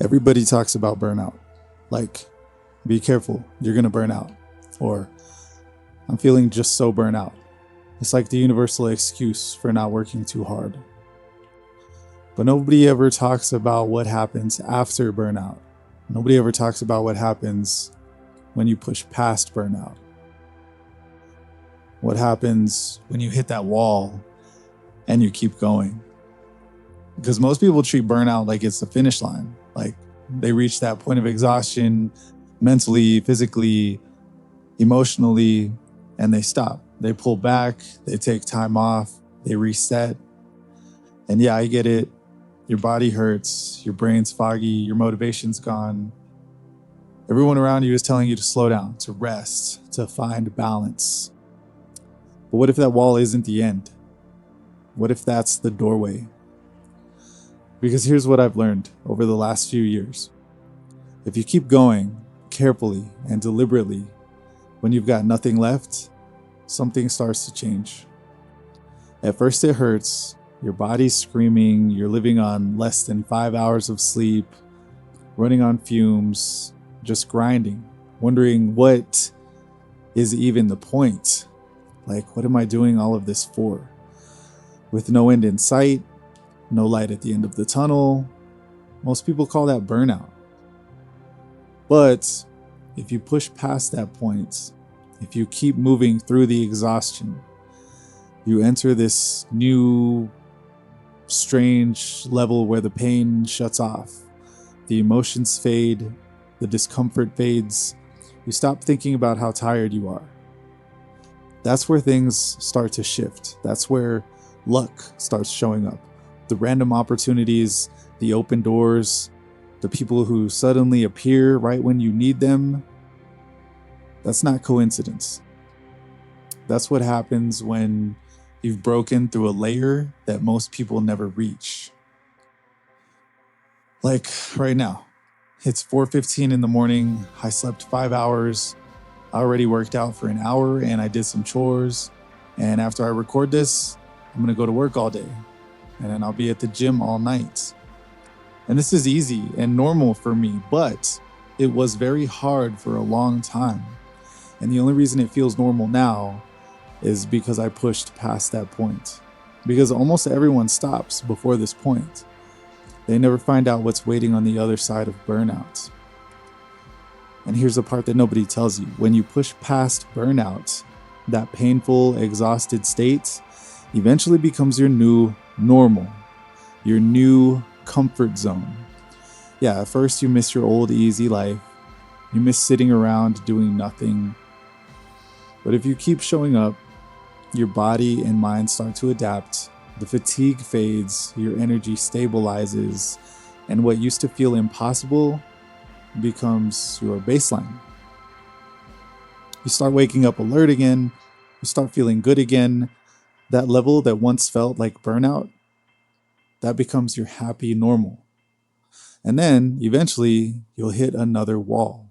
Everybody talks about burnout. Like, be careful, you're going to burn out. Or, I'm feeling just so burnt out. It's like the universal excuse for not working too hard. But nobody ever talks about what happens after burnout. Nobody ever talks about what happens when you push past burnout. What happens when you hit that wall and you keep going? Because most people treat burnout like it's the finish line. Like they reach that point of exhaustion mentally, physically, emotionally, and they stop. They pull back, they take time off, they reset. And yeah, I get it. Your body hurts, your brain's foggy, your motivation's gone. Everyone around you is telling you to slow down, to rest, to find balance. But what if that wall isn't the end? What if that's the doorway? Because here's what I've learned over the last few years. If you keep going carefully and deliberately, when you've got nothing left, something starts to change. At first it hurts, your body's screaming, you're living on less than 5 hours of sleep, running on fumes, just grinding, wondering what is even the point? Like, what am I doing all of this for? With no end in sight, no light at the end of the tunnel. Most people call that burnout. But if you push past that point, if you keep moving through the exhaustion, you enter this new, strange level where the pain shuts off, the emotions fade, the discomfort fades. You stop thinking about how tired you are. That's where things start to shift. That's where luck starts showing up. The random opportunities, the open doors, the people who suddenly appear right when you need them. That's not coincidence. That's what happens when you've broken through a layer that most people never reach. Like right now, it's 4:15 in the morning. I slept 5 hours. I already worked out for an hour and I did some chores. And after I record this, I'm going to go to work all day. And then I'll be at the gym all night. And this is easy and normal for me, but it was very hard for a long time. And the only reason it feels normal now is because I pushed past that point. Because almost everyone stops before this point. They never find out what's waiting on the other side of burnout. And here's the part that nobody tells you. When you push past burnout, that painful, exhausted state eventually becomes your new normal, your new comfort zone. Yeah, at first you miss your old easy life. You miss sitting around doing nothing. But if you keep showing up, your body and mind start to adapt. The fatigue fades, your energy stabilizes, and what used to feel impossible becomes your baseline. You start waking up alert again, you start feeling good again. That level that once felt like burnout, that becomes your happy normal. And then eventually you'll hit another wall,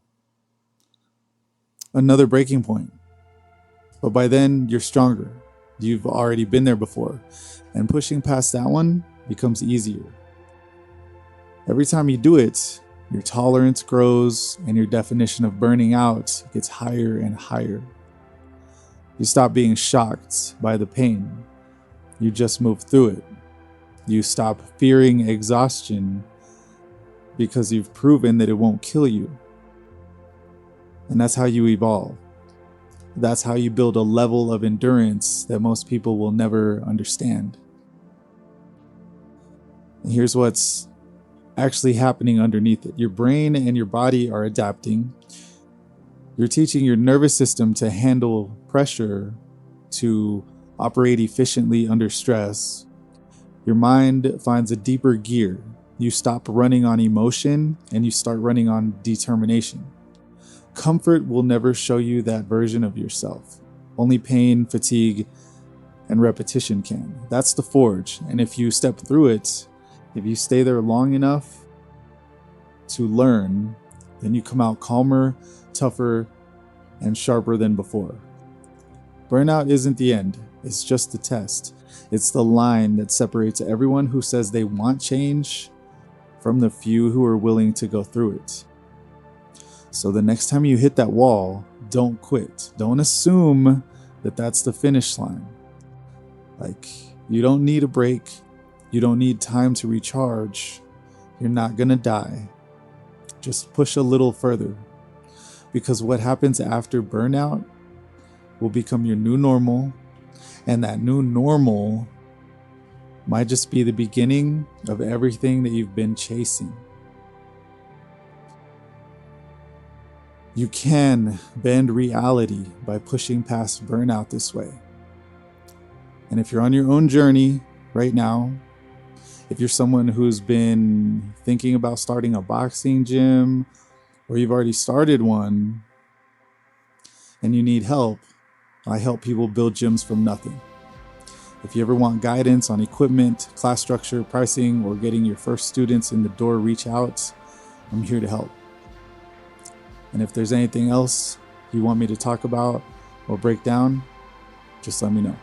another breaking point. But by then you're stronger. You've already been there before. And pushing past that one becomes easier. Every time you do it, your tolerance grows and your definition of burning out gets higher and higher. You stop being shocked by the pain. You just move through it. You stop fearing exhaustion because you've proven that it won't kill you. And that's how you evolve. That's how you build a level of endurance that most people will never understand. And here's what's actually happening underneath it. Your brain and your body are adapting. You're teaching your nervous system to handle pressure, to operate efficiently under stress. Your mind finds a deeper gear. You stop running on emotion and you start running on determination. Comfort will never show you that version of yourself. Only pain, fatigue, and repetition can. That's the forge. And if you step through it, if you stay there long enough to learn, then you come out calmer, tougher, and sharper than before. Burnout isn't the end. It's just the test. It's the line that separates everyone who says they want change from the few who are willing to go through it. So the next time you hit that wall, don't quit. Don't assume that that's the finish line. Like, you don't need a break. You don't need time to recharge. You're not gonna die. Just push a little further. Because what happens after burnout will become your new normal. And that new normal might just be the beginning of everything that you've been chasing. You can bend reality by pushing past burnout this way. And if you're on your own journey right now, if you're someone who's been thinking about starting a boxing gym, or you've already started one and you need help, I help people build gyms from nothing. If you ever want guidance on equipment, class structure, pricing, or getting your first students in the door, reach out. I'm here to help. And if there's anything else you want me to talk about or break down, just let me know.